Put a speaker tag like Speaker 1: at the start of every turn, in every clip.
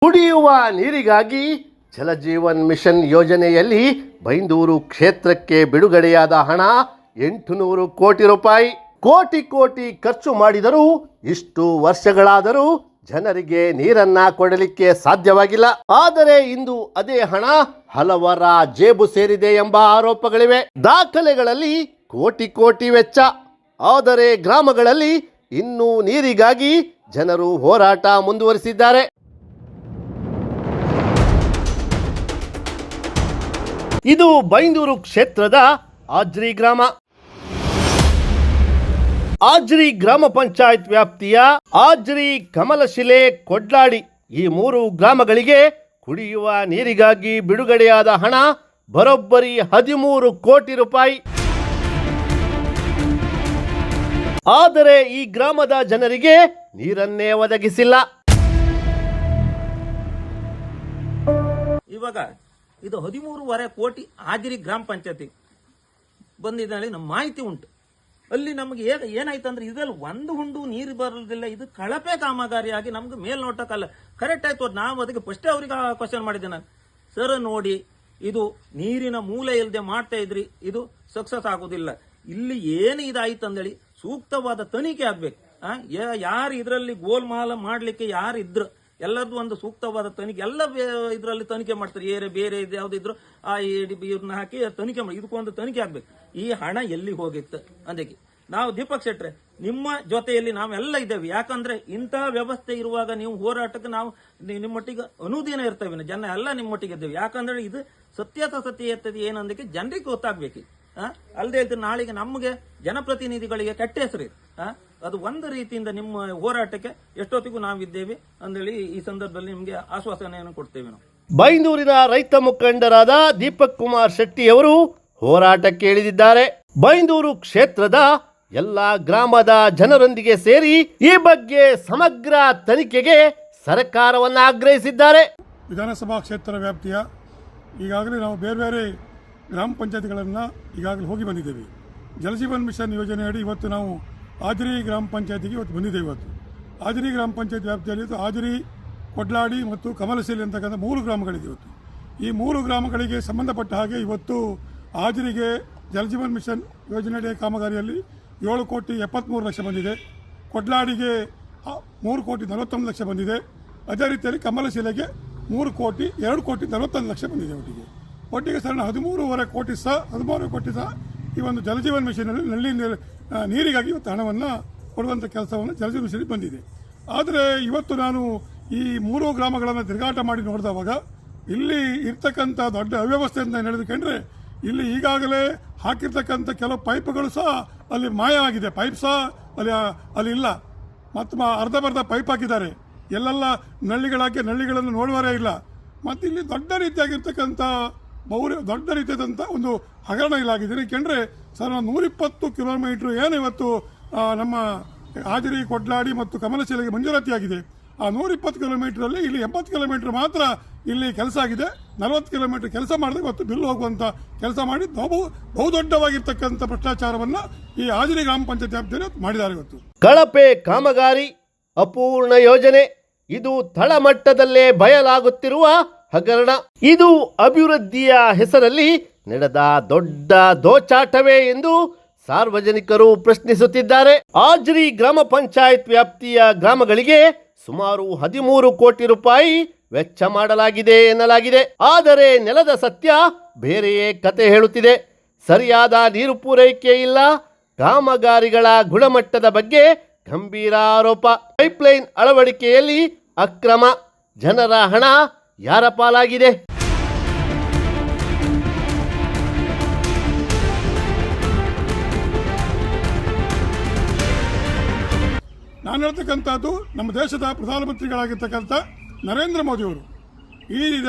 Speaker 1: ಕುಡಿಯುವ ನೀರಿಗಾಗಿ ಜಲಜೀವನ್ ಮಿಷನ್ ಯೋಜನೆಯಲ್ಲಿ ಬೈಂದೂರು ಕ್ಷೇತ್ರಕ್ಕೆ ಬಿಡುಗಡೆಯಾದ ಹಣ 800 ಕೋಟಿ ರೂಪಾಯಿ. ಕೋಟಿ ಖರ್ಚು ಮಾಡಿದರೂ ಇಷ್ಟು ವರ್ಷಗಳಾದರೂ ಜನರಿಗೆ ನೀರನ್ನ ಕೊಡಲಿಕ್ಕೆ ಸಾಧ್ಯವಾಗಿಲ್ಲ. ಆದರೆ ಇಂದು ಅದೇ ಹಣ ಹಲವರ ಜೇಬು ಸೇರಿದೆ ಎಂಬ ಆರೋಪಗಳಿವೆ. ದಾಖಲೆಗಳಲ್ಲಿ ಕೋಟಿ ವೆಚ್ಚ. ಆದರೆ ಗ್ರಾಮಗಳಲ್ಲಿ ಇನ್ನೂ ನೀರಿಗಾಗಿ ಜನರು ಹೋರಾಟ ಮುಂದುವರಿಸಿದ್ದಾರೆ. ಇದು ಬೈಂದೂರು ಕ್ಷೇತ್ರದ ಆಜ್ರಿ ಗ್ರಾಮ. ಆಜ್ರಿ ಗ್ರಾಮ ಪಂಚಾಯತ್ ವ್ಯಾಪ್ತಿಯ ಆಜ್ರಿ, ಕಮಲಶಿಲೆ, ಕೊಡ್ಲಾಡಿ ಈ 3 ಗ್ರಾಮಗಳಿಗೆ ಕುಡಿಯುವ ನೀರಿಗಾಗಿ ಬಿಡುಗಡೆಯಾದ ಹಣ ಬರೋಬ್ಬರಿ 13 ಕೋಟಿ ರೂಪಾಯಿ. ಆದರೆ ಈ ಗ್ರಾಮದ ಜನರಿಗೆ ನೀರನ್ನೇ ಒದಗಿಸಿಲ್ಲ.
Speaker 2: ಇವಾಗ ಇದು 13.5 ಕೋಟಿ ಆಜ್ರಿ ಗ್ರಾಮ ಪಂಚಾಯತಿ ಬಂದಿದ್ದಲ್ಲಿ ನಮ್ಮ ಮಾಹಿತಿ ಉಂಟು. ಅಲ್ಲಿ ನಮಗೆ ಏನಾಯ್ತು ಅಂದ್ರೆ ಇದ್ರಲ್ಲಿ ಒಂದು ಹುಂಡು ನೀರು ಬರೋದಿಲ್ಲ. ಇದು ಕಳಪೆ ಕಾಮಗಾರಿಯಾಗಿ ನಮ್ಗೆ ಮೇಲ್ನೋಟಕ್ಕಲ್ಲ ಕರೆಕ್ಟ್ ಆಯ್ತು. ನಾವು ಅದಕ್ಕೆ ಫಸ್ಟೇ ಅವ್ರಿಗೆ ಕ್ವಶನ್ ಮಾಡಿದ್ದೆ ನಾನು, ಸರ್ ನೋಡಿ ಇದು ನೀರಿನ ಮೂಲೆ ಇಲ್ಲದೆ ಮಾಡ್ತಾ ಇದ್ರಿ, ಇದು ಸಕ್ಸಸ್ ಆಗೋದಿಲ್ಲ. ಇಲ್ಲಿ ಏನು ಇದಾಯ್ತು ಅಂದೇಳಿ ಸೂಕ್ತವಾದ ತನಿಖೆ ಆಗ್ಬೇಕು. ಯಾರು ಇದರಲ್ಲಿ ಗೋಲ್ಮಾಲ ಮಾಡ್ಲಿಕ್ಕೆ ಯಾರು ಇದ್ರು ಎಲ್ಲರದ್ದು ಒಂದು ಸೂಕ್ತವಾದ ತನಿಖೆ, ಎಲ್ಲ ಇದರಲ್ಲಿ ತನಿಖೆ ಮಾಡ್ತಾರೆ. ಬೇರೆ ಯಾವ್ದಿದ್ರು ಆ ಇವ್ರನ್ನ ಹಾಕಿ ತನಿಖೆ ಮಾಡಿ ಇದಕ್ಕೊಂದು ತನಿಖೆ ಆಗ್ಬೇಕು. ಈ ಹಣ ಎಲ್ಲಿ ಹೋಗಿತ್ತು ಅದಕ್ಕೆ ನಾವು ದೀಪಕ್ ಶೆಟ್ರೆ ನಿಮ್ಮ ಜೊತೆಯಲ್ಲಿ ನಾವೆಲ್ಲ ಇದ್ದೇವೆ. ಯಾಕಂದ್ರೆ ಇಂತಹ ವ್ಯವಸ್ಥೆ ಇರುವಾಗ ನೀವು ಹೋರಾಟಕ್ಕೆ ನಾವು ನಿಮ್ಮೊಟ್ಟಿಗೆ ಅನುದಿನ ಇರ್ತೇವೆ, ಜನ ಎಲ್ಲ ನಿಮ್ಮೊಟ್ಟಿಗೆ ಇದ್ದೇವೆ. ಯಾಕಂದ್ರೆ ಇದು ಸತ್ಯಾಸತ್ಯತೆ ಏನಂದಕ್ಕೆ ಜನರಿಗೆ ಗೊತ್ತಾಗ್ಬೇಕು. ಅಲ್ಲದೆ ಹೇಳ್ತಾರೆ ನಾಳೆಗೆ ನಮಗೆ ಜನಪ್ರತಿನಿಧಿಗಳಿಗೆ ಕೆಟ್ಟ ಹೆಸರು. ಅದು ಒಂದು ರೀತಿಯಿಂದ ನಿಮ್ಮ ಹೋರಾಟಕ್ಕೆ ಎಷ್ಟೊತ್ತಿಗೂ ನಾವಿದ್ದೇವೆ ಅಂದೇಳಿ ಈ ಸಂದರ್ಭದಲ್ಲಿ ನಿಮಗೆ ಆಶ್ವಾಸನೆಯನ್ನು ಕೊಡ್ತೇವೆ. ನಾವು
Speaker 1: ಬೈಂದೂರಿನ ರೈತ ಮುಖಂಡರಾದ ದೀಪಕ್ ಕುಮಾರ್ ಶೆಟ್ಟಿ ಅವರು ಹೋರಾಟಕ್ಕೆ ಇಳಿದಿದ್ದಾರೆ. ಬೈಂದೂರು ಕ್ಷೇತ್ರದ ಎಲ್ಲ ಗ್ರಾಮದ ಜನರೊಂದಿಗೆ ಸೇರಿ ಈ ಬಗ್ಗೆ ಸಮಗ್ರ ತನಿಖೆಗೆ ಸರ್ಕಾರವನ್ನ ಆಗ್ರಹಿಸಿದ್ದಾರೆ.
Speaker 3: ವಿಧಾನಸಭಾ ಕ್ಷೇತ್ರ ವ್ಯಾಪ್ತಿಯ ಈಗಾಗಲೇ ನಾವು ಬೇರೆ ಗ್ರಾಮ ಪಂಚಾಯತ್ಗಳನ್ನು ಈಗಾಗಲೇ ಹೋಗಿ ಬಂದಿದ್ದೇವೆ. ಜಲಜೀವನ್ ಮಿಷನ್ ಯೋಜನೆಯಡಿ ಇವತ್ತು ನಾವು ಆಜ್ರಿ ಗ್ರಾಮ ಪಂಚಾಯತಿಗೆ ಇವತ್ತು ಬಂದಿದ್ದೇವೆ. ಇವತ್ತು ಆಜ್ರಿ ಗ್ರಾಮ ಪಂಚಾಯತ್ ವ್ಯಾಪ್ತಿಯಲ್ಲಿ ಆಜ್ರಿ, ಕೊಡ್ಲಾಡಿ ಮತ್ತು ಕಮಲಶಿಲೆ ಅಂತಕ್ಕಂಥ 3 ಗ್ರಾಮಗಳಿದೆ. ಇವತ್ತು ಈ 3 ಗ್ರಾಮಗಳಿಗೆ ಸಂಬಂಧಪಟ್ಟ ಹಾಗೆ ಇವತ್ತು ಆಜ್ರಿಗೆ ಜಲಜೀವನ್ ಮಿಷನ್ ಯೋಜನೆಯ ಕಾಮಗಾರಿಯಲ್ಲಿ 7,73,00,000 ಬಂದಿದೆ. ಕೊಡ್ಲಾಡಿಗೆ 3,41,00,000 ಬಂದಿದೆ. ಅದೇ ರೀತಿಯಲ್ಲಿ ಕಮಲಶಿಲೆಗೆ 3,2,41,00,000 ಬಂದಿದೆ. ಒಟ್ಟಿಗೆ ಸರ್ 13.5 ಕೋಟಿ ಸಹ ಈ ಒಂದು ಜಲಜೀವನ್ ಮಿಷನಲ್ಲಿ ನಲ್ಲಿ ನೀರಿಗಾಗಿ ಇವತ್ತು ಹಣವನ್ನು ಕೊಡುವಂಥ ಕೆಲಸವನ್ನು ಜಲಜೀವನ್ ಮಿಷನ್ ಬಂದಿದೆ. ಆದರೆ ಇವತ್ತು ನಾನು ಈ 3 ಗ್ರಾಮಗಳನ್ನು ತಿರುಗಾಟ ಮಾಡಿ ನೋಡಿದವಾಗ ಇಲ್ಲಿ ಇರ್ತಕ್ಕಂಥ ದೊಡ್ಡ ಅವ್ಯವಸ್ಥೆ ಅಂತ ನಡೆದುಕೊಂಡ್ರೆ ಇಲ್ಲಿ ಈಗಾಗಲೇ ಹಾಕಿರ್ತಕ್ಕಂಥ ಕೆಲವು ಪೈಪ್ಗಳು ಸಹ ಅಲ್ಲಿ ಮಾಯ ಆಗಿದೆ. ಪೈಪ್ ಸಹ ಅಲ್ಲಿ ಇಲ್ಲ. ಮತ್ತು ಅರ್ಧಬರ್ಧ ಪೈಪ್ ಹಾಕಿದ್ದಾರೆ. ಎಲ್ಲೆಲ್ಲ ನಳ್ಳಿಗಳಾಕಿ ನಳ್ಳಿಗಳನ್ನು ನೋಡುವರೇ ಇಲ್ಲ. ಮತ್ತು ಇಲ್ಲಿ ದೊಡ್ಡ ರೀತಿಯಾಗಿರ್ತಕ್ಕಂಥ ದೊಡ್ಡ ರೀತಿಯಾದಂಥ ಒಂದು ಹಗರಣ ಇಲ್ಲಾಗಿದೆ. ಏಕೆಂದರೆ ಸರ್ 120 ಕಿಲೋಮೀಟ್ರ್ ಏನು ಇವತ್ತು ನಮ್ಮ ಆಜ್ರಿ, ಕೊಡ್ಲಾಡಿ ಮತ್ತು ಕಮಲಶಿಲೆಗೆ ಮಂಜೂರಾತಿಯಾಗಿದೆ. ಆ 120 ಕಿಲೋಮೀಟ್ರಲ್ಲಿ ಇಲ್ಲಿ 80 ಕಿಲೋಮೀಟ್ರ್ ಮಾತ್ರ ಇಲ್ಲಿ ಕೆಲಸ ಆಗಿದೆ. 40 ಕಿಲೋಮೀಟ್ರ್ ಕೆಲಸ ಮಾಡಿದ್ರೆ ಇವತ್ತು ಬಿಲ್ ಹೋಗುವಂಥ ಕೆಲಸ ಮಾಡಿ ಬಹುದೊಡ್ಡವಾಗಿರ್ತಕ್ಕಂಥ ಭ್ರಷ್ಟಾಚಾರವನ್ನು ಈ ಆಜ್ರಿ ಗ್ರಾಮ ಪಂಚಾಯತ್ ವ್ಯಾಪ್ತಿಯಲ್ಲಿ ಮಾಡಿದ್ದಾರೆ. ಇವತ್ತು
Speaker 1: ಕಳಪೆ ಕಾಮಗಾರಿ, ಅಪೂರ್ಣ ಯೋಜನೆ, ಇದು ತಳಮಟ್ಟದಲ್ಲೇ ಬಯಲಾಗುತ್ತಿರುವ ಹಗರಣ. ಇದು ಅಭಿವೃದ್ಧಿಯ ಹೆಸರಲ್ಲಿ ನಡೆದ ದೊಡ್ಡ ದೋಚಾಟವೇ ಎಂದು ಸಾರ್ವಜನಿಕರು ಪ್ರಶ್ನಿಸುತ್ತಿದ್ದಾರೆ. ಆಜ್ರಿ ಗ್ರಾಮ ಪಂಚಾಯತ್ ವ್ಯಾಪ್ತಿಯ ಗ್ರಾಮಗಳಿಗೆ ಸುಮಾರು 13 ಕೋಟಿ ರೂಪಾಯಿ ವೆಚ್ಚ ಮಾಡಲಾಗಿದೆ ಎನ್ನಲಾಗಿದೆ. ಆದರೆ ನೆಲದ ಸತ್ಯ ಬೇರೆಯೇ ಕತೆ ಹೇಳುತ್ತಿದೆ. ಸರಿಯಾದ ನೀರು ಪೂರೈಕೆ ಇಲ್ಲ. ಕಾಮಗಾರಿಗಳ ಗುಣಮಟ್ಟದ ಬಗ್ಗೆ ಗಂಭೀರ ಆರೋಪ. ಪೈಪ್ಲೈನ್ ಅಳವಡಿಕೆಯಲ್ಲಿ ಅಕ್ರಮ. ಜನರ ಹಣ ಯಾರ ಪಾಲಾಗಿದೆ?
Speaker 3: ನಾನು ಹೇಳ್ತಕ್ಕಂಥದ್ದು ನಮ್ಮ ದೇಶದ ಪ್ರಧಾನಮಂತ್ರಿಗಳಾಗಿರ್ತಕ್ಕಂಥ ನರೇಂದ್ರ ಮೋದಿಯವರು ಈ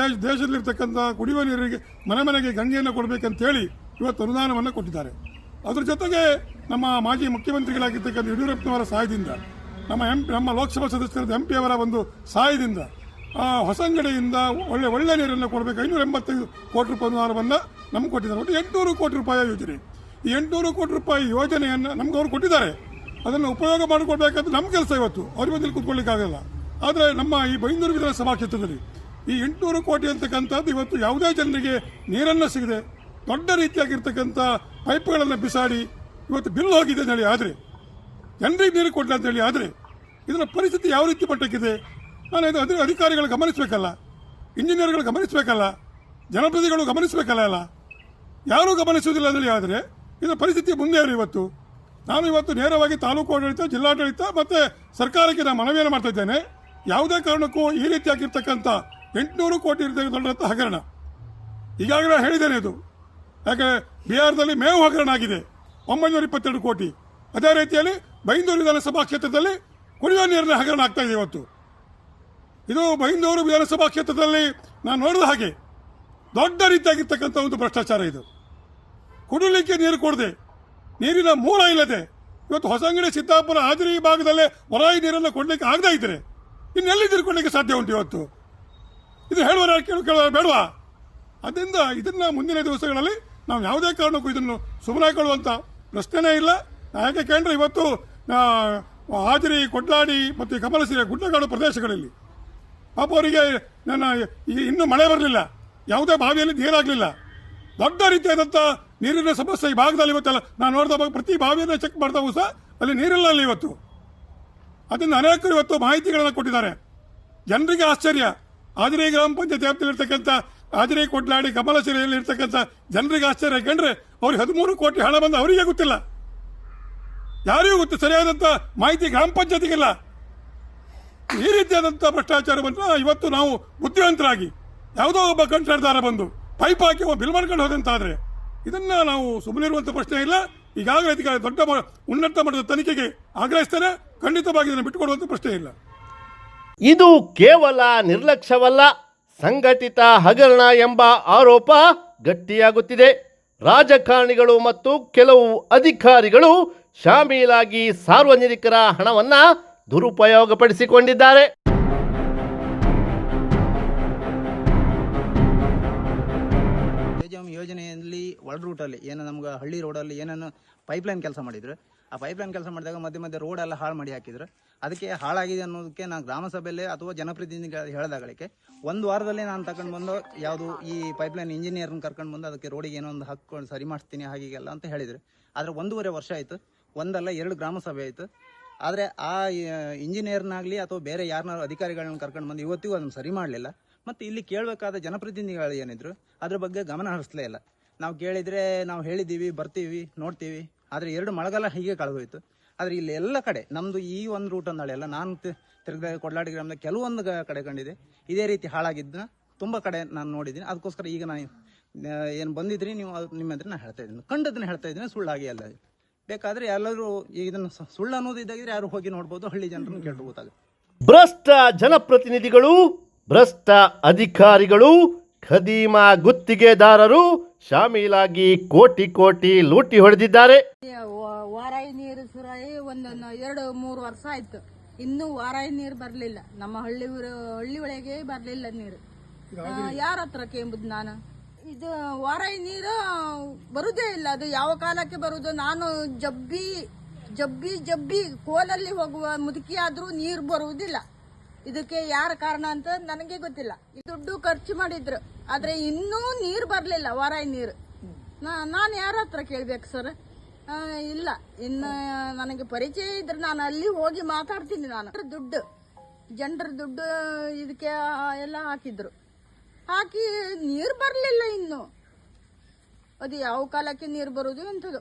Speaker 3: ದೇಶದಲ್ಲಿರ್ತಕ್ಕಂಥ ಕುಡಿಯುವ ನೀರಿಗೆ ಮನೆಗೆ ಗಂಗೆಯನ್ನು ಕೊಡಬೇಕಂತೇಳಿ ಇವತ್ತು ಅನುದಾನವನ್ನು ಕೊಟ್ಟಿದ್ದಾರೆ. ಅದ್ರ ಜೊತೆಗೆ ನಮ್ಮ ಮಾಜಿ ಮುಖ್ಯಮಂತ್ರಿಗಳಾಗಿರ್ತಕ್ಕಂಥ ಯಡಿಯೂರಪ್ಪನವರ ಸಹಾಯದಿಂದ, ನಮ್ಮ ಲೋಕಸಭಾ ಸದಸ್ಯರಾದ MP ಅವರ ಒಂದು ಸಹಾಯದಿಂದ ಹೊಸಂಗಡಿಯಿಂದ ಒಳ್ಳೆ ನೀರನ್ನು ಕೊಡಬೇಕು 585 ಕೋಟಿ ರೂಪಾಯಿ ಅನುದಾನವನ್ನು ನಮ್ಗೆ ಕೊಟ್ಟಿದ್ದಾರೆ. ಒಟ್ಟು 800 ಕೋಟಿ ರೂಪಾಯಿ ಯೋಜನೆ. ಈ 800 ಕೋಟಿ ರೂಪಾಯಿ ಯೋಜನೆಯನ್ನು ನಮ್ಗೆ ಅವರು ಕೊಟ್ಟಿದ್ದಾರೆ. ಅದನ್ನು ಉಪಯೋಗ ಮಾಡಿಕೊಡ್ಬೇಕಂತ ನಮ್ಮ ಕೆಲಸ. ಇವತ್ತು ಅವ್ರ ಬದಲು ಕೂತ್ಕೊಳ್ಳಿಕ್ಕಾಗಲ್ಲ. ಆದರೆ ನಮ್ಮ ಈ ಬೈಂದೂರು ವಿಧಾನಸಭಾ ಕ್ಷೇತ್ರದಲ್ಲಿ ಈ 800 ಕೋಟಿ ಅಂತಕ್ಕಂಥದ್ದು ಇವತ್ತು ಯಾವುದೇ ಜನರಿಗೆ ನೀರನ್ನು ಸಿಗದೆ ದೊಡ್ಡ ರೀತಿಯಾಗಿರ್ತಕ್ಕಂಥ ಪೈಪ್ಗಳನ್ನು ಬಿಸಾಡಿ ಇವತ್ತು ಬಿಲ್ ಹೋಗಿದೆ ಅಂತೇಳಿ ಆದರೆ ಜನರಿಗೆ ನೀರು ಕೊಡಲ ಅಂತೇಳಿ ಆದರೆ ಇದರ ಪರಿಸ್ಥಿತಿ ಯಾವ ರೀತಿ ಮಟ್ಟಕ್ಕಿದೆ ನಾನು ಇದು ಅಧಿಕಾರಿಗಳು ಗಮನಿಸಬೇಕಲ್ಲ, ಇಂಜಿನಿಯರ್ಗಳು ಗಮನಿಸಬೇಕಲ್ಲ, ಜನಪ್ರತಿನಿಧಿಗಳು ಗಮನಿಸಬೇಕಲ್ಲ. ಅಲ್ಲ ಯಾರೂ ಗಮನಿಸುವುದಿಲ್ಲ ಅಂತೇಳಿ ಆದರೆ ಇದರ ಪರಿಸ್ಥಿತಿ ಮುಂದೆ ಇವತ್ತು ನಾನು ಇವತ್ತು ನೇರವಾಗಿ ತಾಲೂಕು ಆಡಳಿತ, ಜಿಲ್ಲಾಡಳಿತ ಮತ್ತು ಸರ್ಕಾರಕ್ಕೆ ನಾನು ಮನವಿಯನ್ನು ಮಾಡ್ತಾ ಇದ್ದೇನೆ. ಯಾವುದೇ ಕಾರಣಕ್ಕೂ ಈ ರೀತಿಯಾಗಿರ್ತಕ್ಕಂಥ 800 ಕೋಟಿ ದೊಡ್ಡಂಥ ಹಗರಣ ಈಗಾಗಲೇ ಹೇಳಿದ್ದೇನೆ. ಇದು ಯಾಕಂದರೆ ಬಿಹಾರದಲ್ಲಿ ಮೇವು ಹಗರಣ ಆಗಿದೆ 922 ಕೋಟಿ. ಅದೇ ರೀತಿಯಲ್ಲಿ ಬೈಂದೂರು ವಿಧಾನಸಭಾ ಕ್ಷೇತ್ರದಲ್ಲಿ ಕುಡಿಯುವ ನೀರಿನ ಹಗರಣ ಆಗ್ತಾ ಇದೆ ಇವತ್ತು. ಇದು ಬೈಂದೂರು ವಿಧಾನಸಭಾ ಕ್ಷೇತ್ರದಲ್ಲಿ ನಾನು ನೋಡಿದ ಹಾಗೆ ದೊಡ್ಡ ರೀತಿಯಾಗಿರ್ತಕ್ಕಂಥ ಒಂದು ಭ್ರಷ್ಟಾಚಾರ. ಇದು ಕುಡಿಯಲಿಕ್ಕೆ ನೀರು ಕೊಡದೆ, ನೀರಿನ ಮೂಲ ಇಲ್ಲದೆ ಇವತ್ತು ಹೊಸಂಗಡಿ, ಸಿದ್ದಾಪುರ, ಹಾಜರಿ ಭಾಗದಲ್ಲೇ ಹೊರಾಯಿ ನೀರನ್ನು ಕೊಡಲಿಕ್ಕೆ ಆಗದೇ ಇದ್ದರೆ ಇನ್ನೆಲ್ಲಿ ನೀರು ಕೊಡಲಿಕ್ಕೆ ಸಾಧ್ಯ ಉಂಟು ಇವತ್ತು? ಇದು ಹೇಳುವ ಕೇಳುವ ಬೇಡವಾ? ಅದರಿಂದ ಇದನ್ನು ಮುಂದಿನ ದಿವಸಗಳಲ್ಲಿ ನಾವು ಯಾವುದೇ ಕಾರಣಕ್ಕೂ ಇದನ್ನು ಸುಮ್ಮನಾಕೊಳ್ಳುವಂಥ ಪ್ರಶ್ನೆನೇ ಇಲ್ಲ. ಯಾಕೆ ಕೇಂದ್ರ ಇವತ್ತು ಹಾಜರಿ, ಕೊಡ್ಲಾಡಿ ಮತ್ತು ಕಮಲಸಿರಿ ಗುಡ್ಡಗಾಡು ಪ್ರದೇಶಗಳಲ್ಲಿ ಪಾಪ ಅವರಿಗೆ ಇನ್ನೂ ಮಳೆ ಬರಲಿಲ್ಲ, ಯಾವುದೇ ಬಾವಿಯಲ್ಲಿ ನೀರಾಗಲಿಲ್ಲ, ದೊಡ್ಡ ರೀತಿಯಾದಂಥ ನೀರಿನ ಸಮಸ್ಯೆ ಈ ಭಾಗದಲ್ಲಿ ಇವತ್ತಲ್ಲ. ನಾನು ನೋಡಿದ ಪ್ರತಿ ಬಾವಿಯನ್ನು ಚೆಕ್ ಮಾಡಿದವು ಸಹ ಅಲ್ಲಿ ನೀರಿಲ್ಲ ಅಲ್ಲಿ ಇವತ್ತು. ಅದನ್ನು ಅನೇಕರು ಇವತ್ತು ಮಾಹಿತಿಗಳನ್ನು ಕೊಟ್ಟಿದ್ದಾರೆ. ಜನರಿಗೆ ಆಶ್ಚರ್ಯ. ಹಾಜರಿ ಗ್ರಾಮ ಪಂಚಾಯತ್ ವ್ಯಾಪ್ತಿಯಲ್ಲಿರ್ತಕ್ಕಂಥ ಹಾಜರಿ, ಕೊಡ್ಲಾಡಿ, ಕಮಲಸಿರಿಯಲ್ಲಿ ಇರ್ತಕ್ಕಂಥ ಜನರಿಗೆ ಆಶ್ಚರ್ಯ ಯಾಕೆಂದರೆ ಅವ್ರಿಗೆ 13 ಕೋಟಿ ಹಣ ಬಂದು ಅವರಿಗೆ ಗೊತ್ತಿಲ್ಲ, ಯಾರಿಗೂ ಗೊತ್ತು ಸರಿಯಾದಂಥ ಮಾಹಿತಿ ಗ್ರಾಮ ಪಂಚಾಯತಿಗಿಲ್ಲ. ಈ ರೀತಿಯಾದಂಥ ಭ್ರಷ್ಟಾಚಾರವನ್ನು ಇವತ್ತು ನಾವು ಬುದ್ಧಿವಂತರಾಗಿ ಯಾವುದೋ ಒಬ್ಬ ಕಂಟ್ರಾಕ್ಟರ್ ಬಂದು ಪೈಪ್ ಹಾಕಿ ಬಿಲ್ ಮಾಡ್ಕೊಂಡು ಹೋದಂತಾದರೆ ಇದನ್ನು ನಾವು ಸುಮ್ಮನಿರುವಂಥ ಪ್ರಶ್ನೆ ಇಲ್ಲ. ಈಗಾಗಲೇ ಅಧಿಕಾರಿ ದೊಡ್ಡ ಉನ್ನತ ಮಟ್ಟದ ತನಿಖೆಗೆ ಆಗ್ರಹಿಸ್ತಾರೆ. ಖಂಡಿತವಾಗಿ ಇದನ್ನು ಬಿಟ್ಟುಕೊಡುವಂಥ ಪ್ರಶ್ನೆ ಇಲ್ಲ.
Speaker 1: ಇದು ಕೇವಲ ನಿರ್ಲಕ್ಷ್ಯವಲ್ಲ, ಸಂಘಟಿತ ಹಗರಣ ಎಂಬ ಆರೋಪ ಗಟ್ಟಿಯಾಗುತ್ತಿದೆ. ರಾಜಕಾರಣಿಗಳು ಮತ್ತು ಕೆಲವು ಅಧಿಕಾರಿಗಳು ಶಾಮೀಲಾಗಿ ಸಾರ್ವಜನಿಕರ ಹಣವನ್ನು ದುರುಪಯೋಗಪಡಿಸಿಕೊಂಡಿದ್ದಾರೆ.
Speaker 4: ಯೋಜನೆಯಲ್ಲಿ ಒಳ ರೂಟಲ್ಲಿ ಏನು ನಮ್ಗೆ ಹಳ್ಳಿ ರೋಡಲ್ಲಿ ಏನನ್ನು ಪೈಪ್ಲೈನ್ ಕೆಲಸ ಮಾಡಿದ್ರು, ಆ ಪೈಪ್ಲೈನ್ ಕೆಲಸ ಮಾಡಿದಾಗ ಮಧ್ಯೆ ಮಧ್ಯೆ ರೋಡೆಲ್ಲ ಹಾಳು ಮಾಡಿ ಹಾಕಿದ್ರು. ಅದಕ್ಕೆ ಹಾಳಾಗಿದೆ ಅನ್ನೋದಕ್ಕೆ ನಾನು ಗ್ರಾಮ ಸಭೆಯಲ್ಲಿ ಅಥವಾ ಜನಪ್ರತಿನಿಧಿಗಳು ಹೇಳಿದಾಗಳಿಗೆ 1 ವಾರದಲ್ಲಿ ನಾನು ತಗೊಂಡು ಬಂದು ಯಾವುದು ಈ ಪೈಪ್ಲೈನ್ ಇಂಜಿನಿಯರ್ನ ಕರ್ಕೊಂಡು ಬಂದು ಅದಕ್ಕೆ ರೋಡಿಗೆ ಏನೋ ಒಂದು ಹಾಕೊಂಡು ಸರಿ ಮಾಡಿಸ್ತೀನಿ ಹಾಗೀಗೆಲ್ಲ ಅಂತ ಹೇಳಿದ್ರು. ಆದರೆ 1.5 ವರ್ಷ ಆಯಿತು, ಒಂದಲ್ಲ 2 ಗ್ರಾಮ ಸಭೆ ಆಯಿತು. ಆದರೆ ಆ ಇಂಜಿನಿಯರ್ನಾಗಲಿ ಅಥವಾ ಬೇರೆ ಯಾರನ್ನ ಅಧಿಕಾರಿಗಳನ್ನ ಕರ್ಕೊಂಡು ಬಂದು ಇವತ್ತಿಗೂ ಅದನ್ನು ಸರಿ ಮಾಡಲಿಲ್ಲ. ಮತ್ತು ಇಲ್ಲಿ ಕೇಳಬೇಕಾದ ಜನಪ್ರತಿನಿಧಿಗಳು ಏನಿದ್ರು ಅದ್ರ ಬಗ್ಗೆ ಗಮನ ಹರಿಸಲೇ ಇಲ್ಲ. ನಾವು ಕೇಳಿದರೆ ನಾವು ಹೇಳಿದ್ದೀವಿ, ಬರ್ತೀವಿ, ನೋಡ್ತೀವಿ, ಆದರೆ 2 ಮಳೆಗಾಲ ಹೀಗೆ ಕಳೆದೋಯ್ತು. ಆದರೆ ಇಲ್ಲಿ ಎಲ್ಲ ಕಡೆ ನಮ್ಮದು ಈ ಒಂದು ರೂಟ್ ಅಂದಳೆಲ್ಲ ನಾನು ತಿರುಗದ ಕೊಡ್ಲಾಡಿ ಗ್ರಾಮದ ಕೆಲವೊಂದು ಕಡೆ ಕಂಡಿದೆ ಇದೇ ರೀತಿ ಹಾಳಾಗಿದ್ದನ್ನ ತುಂಬ ಕಡೆ ನಾನು ನೋಡಿದ್ದೀನಿ. ಅದಕ್ಕೋಸ್ಕರ ಈಗ ನಾನು ಏನು ಬಂದಿದ್ರಿ ನೀವು ನಿಮ್ಮ ಹತ್ರ ನಾನು ಹೇಳ್ತಾ ಇದ್ದೀನಿ, ಕಂಡದನ್ನ ಹೇಳ್ತಾ ಇದ್ದೀನಿ, ಸುಳ್ಳಾಗಿ ಅಲ್ಲ. ಬೇಕಾದರೆ ಎಲ್ಲರೂ ಇದನ್ನು ಸುಳ್ಳು ಅನ್ನೋದು ಇದ್ದಾಗಿದ್ರೆ ಯಾರು ಹೋಗಿ ನೋಡ್ಬೋದು, ಹಳ್ಳಿ ಜನರನ್ನು ಕೇಳ್ಬೋದು ಗೊತ್ತಾಗುತ್ತೆ.
Speaker 1: ಭ್ರಷ್ಟ ಜನಪ್ರತಿನಿಧಿಗಳು, ಭ್ರಷ್ಟ ಅಧಿಕಾರಿಗಳು, ಖದೀಮ ಗುತ್ತಿಗೆದಾರರು ಶಾಮೀಲಾಗಿ ಕೋಟಿ ಕೋಟಿ ಲೂಟಿ ಹೊಡೆದಿದ್ದಾರೆ.
Speaker 5: ವಾರಾಯಿ ನೀರು ಸುರಾಯಿ 2-3 ವರ್ಷ ಆಯ್ತು, ಇನ್ನೂ ವಾರಾಯಿ ನೀರು ಬರಲಿಲ್ಲ. ನಮ್ಮ ಹಳ್ಳಿ ಒಳಗೆ ಬರಲಿಲ್ಲ ನೀರು. ಯಾರ ಹತ್ರ ಕೇಂಬುದು ನಾನು? ಇದು ವಾರಾಯಿ ನೀರು ಬರುದೇ ಇಲ್ಲ. ಅದು ಯಾವ ಕಾಲಕ್ಕೆ ಬರುದು? ನಾನು ಜಬ್ಬಿ ಜಬ್ಬಿ ಜಬ್ಬಿ ಕೋಲಲ್ಲಿ ಹೋಗುವ ಮುದುಕಿ ಆದ್ರೂ ನೀರು ಬರುವುದಿಲ್ಲ. ಇದಕ್ಕೆ ಯಾರ ಕಾರಣ ಅಂತ ನನಗೆ ಗೊತ್ತಿಲ್ಲ. ದುಡ್ಡು ಖರ್ಚು ಮಾಡಿದ್ರು, ಆದ್ರೆ ಇನ್ನೂ ನೀರು ಬರಲಿಲ್ಲ, ವಾರಾಯಿ ನೀರು. ನಾನು ಯಾರ ಹತ್ರ ಕೇಳ್ಬೇಕು ಸರ್? ಇಲ್ಲ, ಇನ್ನು ನನಗೆ ಪರಿಚಯ ಇದ್ರೆ ನಾನು ಅಲ್ಲಿ ಹೋಗಿ ಮಾತಾಡ್ತೀನಿ. ನಾನು ಜನರ ದುಡ್ಡು ಇದಕ್ಕೆ ಎಲ್ಲ ಹಾಕಿದ್ರು, ಹಾಕಿ ನೀರು ಬರಲಿಲ್ಲ. ಇನ್ನು ಅದು ಯಾವ ಕಾಲಕ್ಕೆ ನೀರು ಬರುವುದು ಎಂಥದ್ದು?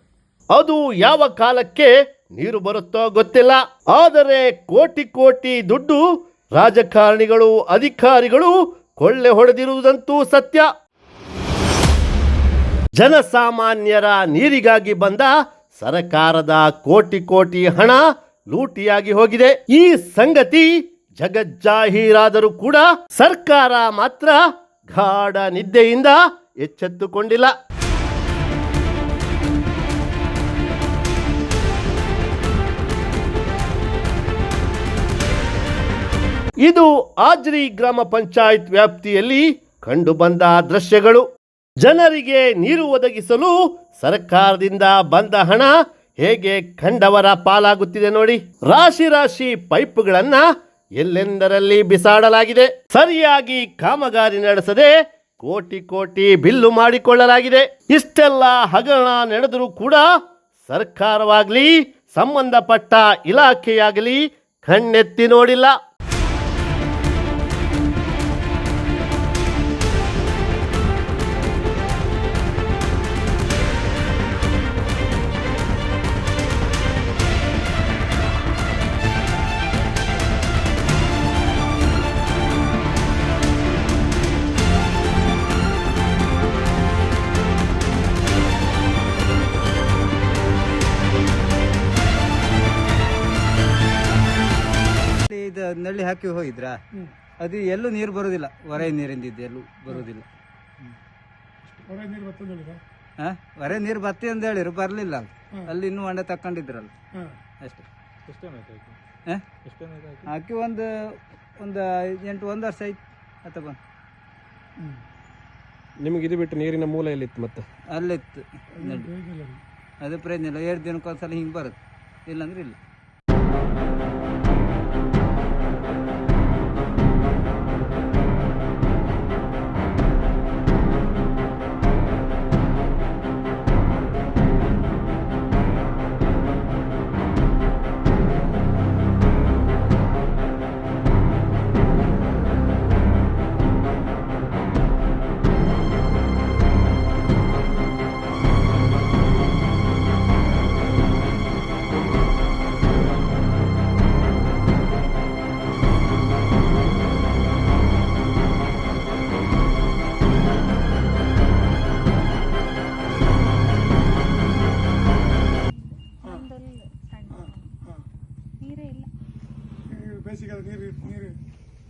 Speaker 1: ಅದು ಯಾವ ಕಾಲಕ್ಕೆ ನೀರು ಬರುತ್ತೋ ಗೊತ್ತಿಲ್ಲ. ಆದರೆ ಕೋಟಿ ಕೋಟಿ ದುಡ್ಡು ರಾಜಕಾರಣಿಗಳು, ಅಧಿಕಾರಿಗಳು ಕೊಳ್ಳೆ ಹೊಡೆದಿರುವುದಂತೂ ಸತ್ಯ. ಜನಸಾಮಾನ್ಯರ ನೀರಿಗಾಗಿ ಬಂದ ಸರ್ಕಾರದ ಕೋಟಿ ಕೋಟಿ ಹಣ ಲೂಟಿಯಾಗಿ ಹೋಗಿದೆ. ಈ ಸಂಗತಿ ಜಗಜ್ಜಾಹೀರಾದರೂ ಕೂಡ ಸರ್ಕಾರ ಮಾತ್ರ ಗಾಢ ನಿದ್ದೆಯಿಂದ ಎಚ್ಚೆತ್ತುಕೊಂಡಿಲ್ಲ. ಇದು ಹಾಜರಿ ಗ್ರಾಮ ಪಂಚಾಯತ್ ವ್ಯಾಪ್ತಿಯಲ್ಲಿ ಕಂಡುಬಂದ ದೃಶ್ಯಗಳು. ಜನರಿಗೆ ನೀರು ಒದಗಿಸಲು ಸರ್ಕಾರದಿಂದ ಬಂದ ಹಣ ಹೇಗೆ ಕಂಡವರ ಪಾಲಾಗುತ್ತಿದೆ ನೋಡಿ. ರಾಶಿ ರಾಶಿ ಪೈಪ್ಗಳನ್ನ ಎಲ್ಲೆಂದರಲ್ಲಿ ಬಿಸಾಡಲಾಗಿದೆ. ಸರಿಯಾಗಿ ಕಾಮಗಾರಿ ನಡೆಸದೆ ಕೋಟಿ ಕೋಟಿ ಬಿಲ್ಲು ಮಾಡಿಕೊಳ್ಳಲಾಗಿದೆ. ಇಷ್ಟೆಲ್ಲ ಹಗರಣ ನಡೆದರೂ ಕೂಡ ಸರ್ಕಾರವಾಗಲಿ ಸಂಬಂಧಪಟ್ಟ ಇಲಾಖೆಯಾಗಲಿ ಕಣ್ಣೆತ್ತಿ ನೋಡಿಲ್ಲ.
Speaker 4: ಇದು ನಲ್ಲಿ ಹಾಕಿ ಹೋಗಿದ್ರಾ ಅದು ಎಲ್ಲೂ ನೀರು ಬರುದಿಲ್ಲ, ಹೊರೆ ನೀರಿಂದ ಎಲ್ಲೂ ಬರುದಿಲ್ಲ.
Speaker 3: ಹೊರ ನೀರು ಬರ್ತದೆ ಹೇಳಿದ?
Speaker 4: ಹೊರೆ ನೀರು ಬತ್ತಿ ಅಂತ ಹೇಳಿರು, ಬರ್ಲಿಲ್ಲ ಅಲ್ಲಿ ಇನ್ನೂ ಹೊಂಡ ತಕೊಂಡಿದ್ರಲ್ಲ ಅಷ್ಟೇ. ಹಾಕಿ ಒಂದು 8 ವರ್ಷ ಆಯ್ತು ಅಥವಾ ಬಂದು.
Speaker 6: ನಿಮಗೆ ಇದು ಬಿಟ್ಟು ನೀರಿನ ಮೂಲ ಎಲ್ಲಿತ್ತು ಮತ್ತೆ?
Speaker 4: ಅಲ್ಲಿತ್ತು ಅದು ಪ್ರಯೋಜನ ಇಲ್ಲ, 2 ದಿನಕ್ಕೊಂದ್ಸಲ ಹಿಂಗೆ ಬರುತ್ತೆ, ಇಲ್ಲಾಂದ್ರೆ ಇಲ್ಲ.
Speaker 3: ಬೇಸಿಗೆ ನೀರು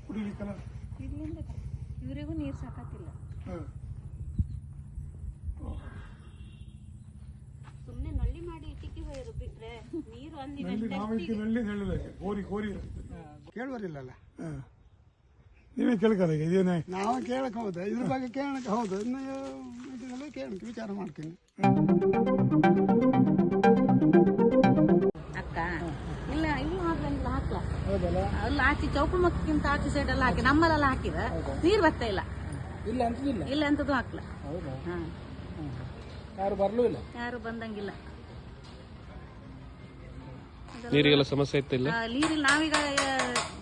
Speaker 3: ಕುಡಿಲಿಕ್ಕಲ್ಲ,
Speaker 5: ಇವರಿಗೂ ನೀರು ಸಾಕತ್ತಿಲ್ಲ. ಸುಮ್ಮನೆ ನಲ್ಲಿ ಮಾಡಿ ಇಟ್ಟಿಗೆ ಹೋಯ್ರು ಬಿಟ್ರೆ ನೀರು
Speaker 3: ನಲ್ಲಿ ಹೇಳಿದ ಕೋರಿ ಕೇಳುವರಿಲ್ಲಲ್ಲ. ನೀವೇ ಕೇಳ್ಕಲ್ಲ ಈಗ ಇದೇನೇ?
Speaker 7: ನಾವು ಕೇಳಕ್ ಹೌದು, ಇದ್ರ ಬಗ್ಗೆ ಕೇಳಕ್ ಹೌದು, ಇದನ್ನೆಲ್ಲ ಕೇಳಕ್ ವಿಚಾರ ಮಾಡ್ತೀನಿ.
Speaker 5: ಅಕ್ಕ ಇಲ್ಲ ಇಲ್ಲೂ ಹಾಕ್ಲಿಲ್ಲ, ಹಾಕ್ಲ ಅಲ್ಲ ಆಚೆ ಚೌಕು ಮಕ್ಕಿಂತ ಆಚೆ ಸೈಡ್ ಎಲ್ಲ ಹಾಕಿ ನಮ್ಮಲ್ಲೆಲ್ಲ ಹಾಕಿದ ನೀರು ಬರ್ತಾ ಇಲ್ಲ. ಇಲ್ಲ ಅಂತದ್ದು ಹಾಕ್ಲ. ಯಾರು ಬಂದಂಗಿಲ್ಲ.
Speaker 6: ನೀರಿಗೆಲ್ಲ ಸಮಸ್ಯೆ ಇತ್ತಿಲ್ಲ?
Speaker 5: ನೀರಿಲ್ಲ. ನಾವೀಗ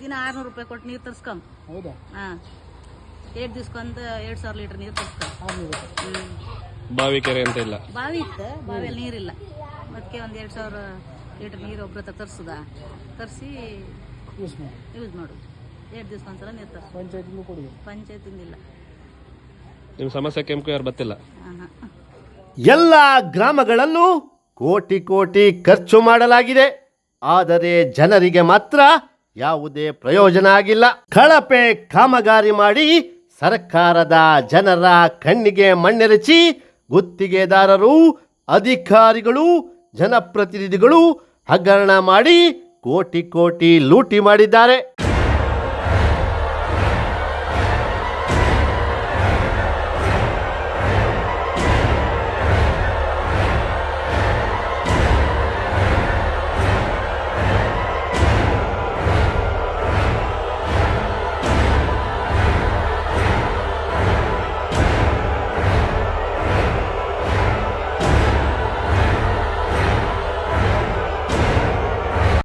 Speaker 5: ದಿನ 600 ರೂಪಾಯಿ ಕೊಟ್ಟು ನೀರು ತರ್ಸ್ಕೊಂಡ್ 8 ದಿವ್ಸಕ್ಕೊಂದು 2000 ಲೀಟರ್ ನೀರು ತರ್ಸ್ಕೊಂಡ್.
Speaker 6: ಬಾವಿ ಕೆರೆ ಅಂತ ಇಲ್ಲ?
Speaker 5: ಬಾವಿ ಇತ್ತು, ಬಾವಿಯಲ್ಲಿ ನೀರಿಲ್ಲ. ಅದಕ್ಕೆ ಒಂದು 2000 ಲೀಟರ್ ನೀರು ಒಬ್ಬರ ಹತ್ರ ತರಿಸಿ ಯೂಸ್ ಮಾಡೋದು. 2 ದಿವ್ಸಕ್ಕೊಂದ್ಸಲ ನೀರು ತರ್ಸಿ. ಪಂಚಾಯತಿಂದಿಲ್ಲ.
Speaker 6: ನಿಮ್ಮ ಸಮಸ್ಯೆ ಕೆಂಪು ಯಾರು ಬತ್ತಿಲ್ಲ?
Speaker 1: ಎಲ್ಲ ಗ್ರಾಮಗಳಲ್ಲೂ ಕೋಟಿ ಕೋಟಿ ಖರ್ಚು ಮಾಡಲಾಗಿದೆ. ಆದರೆ ಜನರಿಗೆ ಮಾತ್ರ ಯಾವುದೇ ಪ್ರಯೋಜನ ಆಗಿಲ್ಲ. ಕಳಪೆ ಕಾಮಗಾರಿ ಮಾಡಿ ಸರ್ಕಾರದ ಜನರ ಕಣ್ಣಿಗೆ ಮಣ್ಣೆರಚಿ ಗುತ್ತಿಗೆದಾರರು, ಅಧಿಕಾರಿಗಳು, ಜನಪ್ರತಿನಿಧಿಗಳು ಹಗರಣ ಮಾಡಿ ಕೋಟಿ ಕೋಟಿ ಲೂಟಿ ಮಾಡಿದ್ದಾರೆ.